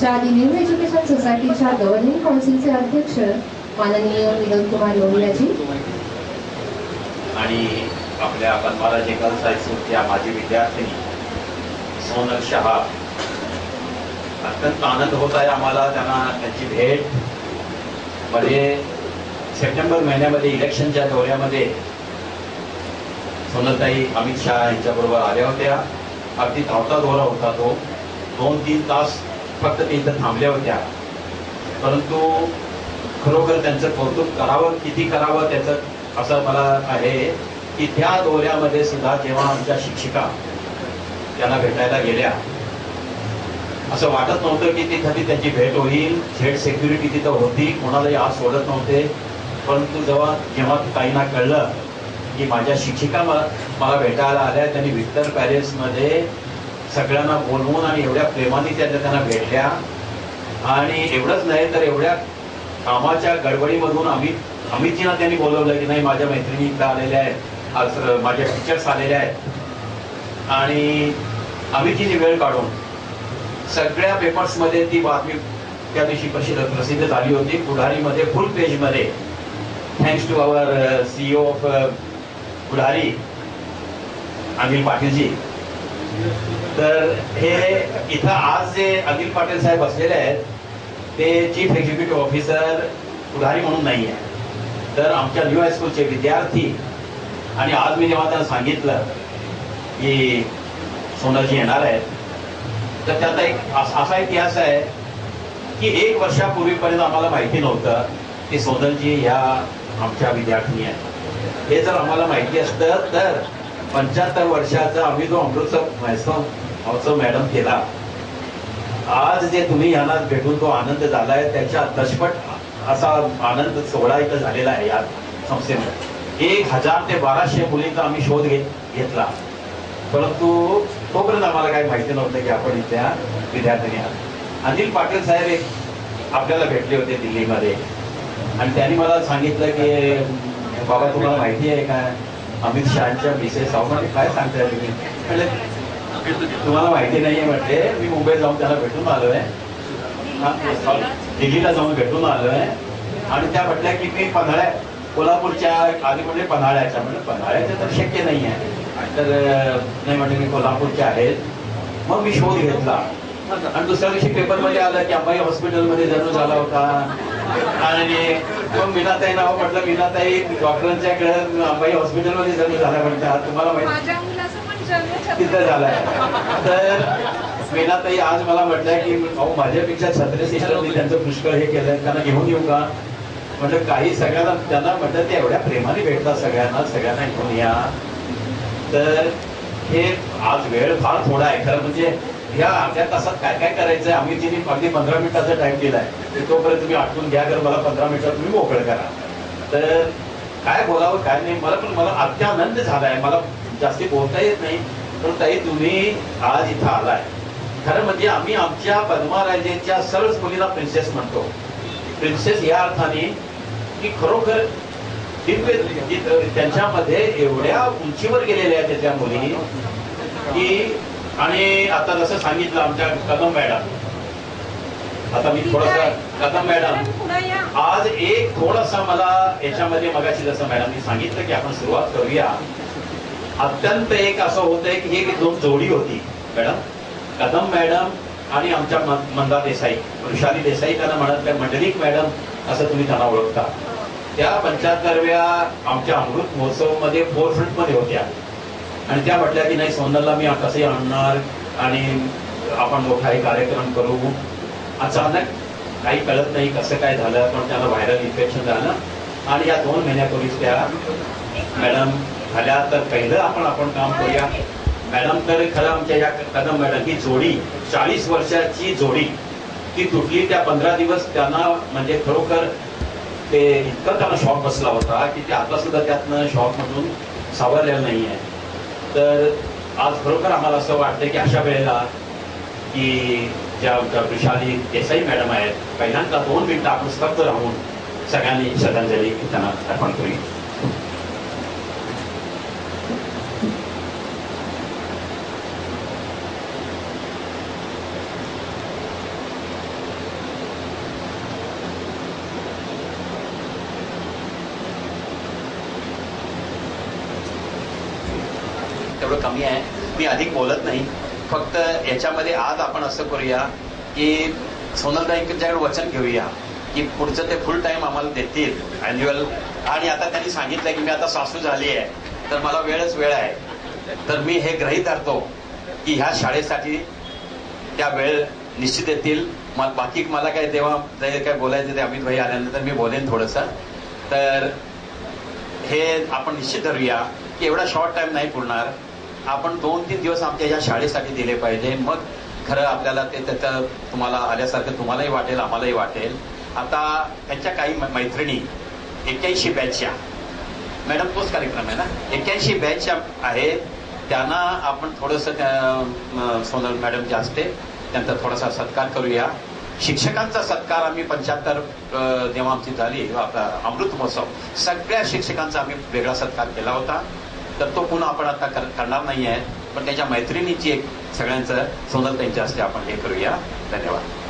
आमच्या new education सोसायटीच्या governing काउन्सिलचे अध्यक्ष माननीय विनोद कुमार लोहियाजी आणि आपल्या बनमाला गर्ल्स हायस्कूलच्या माजी विद्यार्थिनी सोनल शहा, अत्यंत आनंद होत आहे आम्हाला त्यांची भेट मध्ये सप्टेंबर महिन्यामध्ये इलेक्शनच्या दौऱ्यामध्ये सोनलताई अमित शहा यांच्याबरोबर आल्या होत्या. अगदी धावता दौरा होता तो, 2-3 तास फक्त ते इथं थांबल्या होत्या. परंतु खरोखर त्यांचं कौतुक करावं, किती करावं त्याचं असं मला आहे की त्या दौऱ्यामध्ये सुद्धा जेव्हा आमच्या शिक्षिका त्यांना भेटायला गेल्या, असं वाटत नव्हतं की तिथे त्यांची भेट होईल. झेड सिक्युरिटी तिथं होती, कोणालाही आज सोडत नव्हते. परंतु जेव्हा ताईंना कळलं की माझ्या शिक्षिका मला भेटायला आल्या, त्यांनी विक्टर पॅलेसमध्ये सगळ्यांना बोलवून आणि एवढ्या प्रेमाने त्यांना भेटल्या. आणि एवढंच नाही तर एवढ्या कामाच्या गडबडीमधून अमितजींना त्यांनी बोलवलं की नाही, माझ्या मैत्रिणी इथं आलेल्या आहेत, आज माझ्या टीचर्स आलेल्या आहेत. आणि अमितजींनी वेळ काढून सगळ्या पेपर्समध्ये ती बातमी त्या दिवशी प्रसिद्ध झाली होती. पुढारीमध्ये फुल पेजमध्ये, thanks to our CEO of Pudhari Anil Patil ji. तर हे इथं आज जे अनिल पाटील साहेब बसलेले आहेत ते चीफ एक्झिक्युटिव्ह ऑफिसर पुढारी म्हणून नाही आहे, तर आमच्या न्यू हायस्कूलचे विद्यार्थी. आणि आज मी जेव्हा त्यांना सांगितलं की सोनलजी येणार आहेत, तर त्याचा एक असा इतिहास आहे की 1 वर्षापूर्वीपर्यंत आम्हाला माहिती नव्हतं की सोनलजी ह्या आमच्या विद्यार्थिनी आहेत. हे जर आम्हाला माहिती असतं तर 75 वर्षाचा आम्ही जो महोत्सव मॅडम केला, आज जे तुम्ही यांना भेटून तो आनंद झालाय त्याच्या दशपट असा आनंद सोहळा इथं झालेला आहे. या संस्थेमध्ये 1000 ते 1200 मुलींचा आम्ही शोध घेतला. परंतु तोपर्यंत आम्हाला काही माहिती नव्हतं की आपण इथल्या विद्यार्थ्यांनी आहात. अनिल पाटील साहेब एक आपल्याला भेटले होते दिल्लीमध्ये आणि त्यांनी मला सांगितलं की बाबा तुम्हाला माहिती आहे का अमित शहाच्या मिसेस आहो. म्हणजे काय सांगताय तुम्ही? म्हणजे तुम्हाला माहिती नाहीये म्हटले. मी मुंबईत जाऊन त्याला भेटून आलोय, दिल्लीला जाऊन भेटून आलोय. आणि त्या म्हटल्या की मी कोल्हापूरच्या आधी म्हणजे पन्हाळ्याच्या. म्हणजे पन्हाळ्याच्या तर शक्य नाही आहे, तर नाही म्हणजे मी कोल्हापूरचे आहेत. मग मी शोध घेतला आणि दुसऱ्या दिवशी पेपरमध्ये आलं की अंबाई हॉस्पिटलमध्ये जन्म झाला होता. आणि मग मीनाताई नाव म्हटलं, मीनाताई डॉक्टरांच्याकडे अंबाई हॉस्पिटलमध्ये जन्म झाला म्हणतात, तुम्हाला माहिती तिथं झालाय. तर मीनाताई आज मला म्हटलंय की अहो माझ्यापेक्षा छत्री सिस्टरनी त्यांचं पुष्कळ हे केलंय, त्यांना घेऊन येऊ का? म्हटलं काही सगळ्यांना त्यांना म्हटलं ते एवढ्या प्रेमाने भेटतात सगळ्यांना घेऊन या. तर हे आज वेळ फार थोडा आहे खरं. म्हणजे या अर्ध्या तासात काय काय करायचंय अमितजींनी अगदी 15 मिनिटाचा टाइम दिलाय. तोपर्यंत तुम्ही आठवून घ्या, तर मला 15 मिनिटात तुम्ही मोकळं करा. तर काय बोलावं काय नाही, मला अत्यानंद झालाय. मला जास्ती बोलता येत नाही, पण ताई तुम्ही आज इथं आलाय. खरं म्हणजे आम्ही आमच्या पद्माराजेच्या सर्वच मुलींना प्रिन्सेस म्हणतो. प्रिन्सेस या अर्थाने की खरोखर त्यांच्यामध्ये एवढ्या उंचीवर गेलेल्या आहेत त्या मुली की. आणि आता जसं सांगितलं आमच्या कदम मॅडम, आता मी थोडासा कदम मॅडम आज एक थोडासा मला याच्यामध्ये मगाशी जसं मॅडमनी सांगितलं की आपण सुरुवात करूया. अत्यंत एक असं होतंय की एक 2 जोडी होती मॅडम, कदम मॅडम आणि आमच्या मंदा देसाई, वृषाली देसाई त्यांना म्हणत, मंडलिक मॅडम असं तुम्ही त्यांना ओळखता. त्या 75व्या आमच्या अमृत महोत्सवामध्ये फोरफ्रंट मध्ये होत्या आणि त्या म्हटल्या की नाही सोनलला मी कसंही आणणार आणि आपण मोठा एक कार्यक्रम करू. अचानक काही कळत नाही कसं काय झालं, पण त्याला व्हायरल इन्फेक्शन झालं आणि या 2 महिन्यापूर्वीच त्या मॅडम झाल्या. तर पहिलं आपण काम करूया मॅडम. तर खरं आमच्या या कदम मॅडम ही जोडी 40 वर्षाची जोडी ती तुटली. त्या 15 दिवस त्यांना म्हणजे खरोखर ते इतकं त्यांना शॉक बसला होता की ते आता सुद्धा त्यातनं शॉक मधून सावरलेलं नाही आहे. तर आज खरोखर आम्हाला असं वाटतं की अशा वेळेला की ज्या वृषाली देसाई मॅडम आहेत, पहिल्यांदा 2 मिनिटं आपण स्तब्ध राहून सगळ्यांनी श्रद्धांजली त्यांना अर्पण करूया. एवढं कमी आहे, मी अधिक बोलत नाही. फक्त याच्यामध्ये आज आपण असं करूया की सोनलताईंच्याकडे वचन घेऊया की पुढचं ते फुल टाइम आम्हाला देतील अॅन्युअल. आणि आता त्यांनी सांगितलं की मी आता सासू झाली आहे तर मला वेळच वेळ आहे, तर मी हे गृहीत धरतो की ह्या शाळेसाठी त्या वेळ निश्चित येतील. बाकी मला काय तेव्हा काय बोलायचं ते अमित भाई आल्यानंतर मी बोलेन थोडंसं. तर हे आपण निश्चित धरूया की एवढा शॉर्ट टाइम नाही पुरणार, आपण 2-3 दिवस आमच्या या शाळेसाठी दिले पाहिजे. मग खरं आपल्याला ते त्याचं तुम्हाला आल्यासारखं तुम्हालाही वाटेल, आम्हालाही वाटेल. आता त्यांच्या काही मैत्रिणी 81 बॅचच्या, मॅडम तोच कार्यक्रम आहे ना, 81 बॅचच्या आहेत, त्यांना आपण थोडंसं सोनल मॅडम जे असते त्यांचा थोडासा सत्कार करूया. शिक्षकांचा सत्कार आम्ही 75 जेव्हा आमची झाली आपला अमृत महोत्सव, सगळ्या शिक्षकांचा आम्ही वेगळा सत्कार केला होता. तर तो पुन्हा आपण आता करणार नाही आहे, पण त्याच्या मैत्रिणीची एक सगळ्यांचं सोनल त्यांच्या हस्ते आपण हे करूया. धन्यवाद.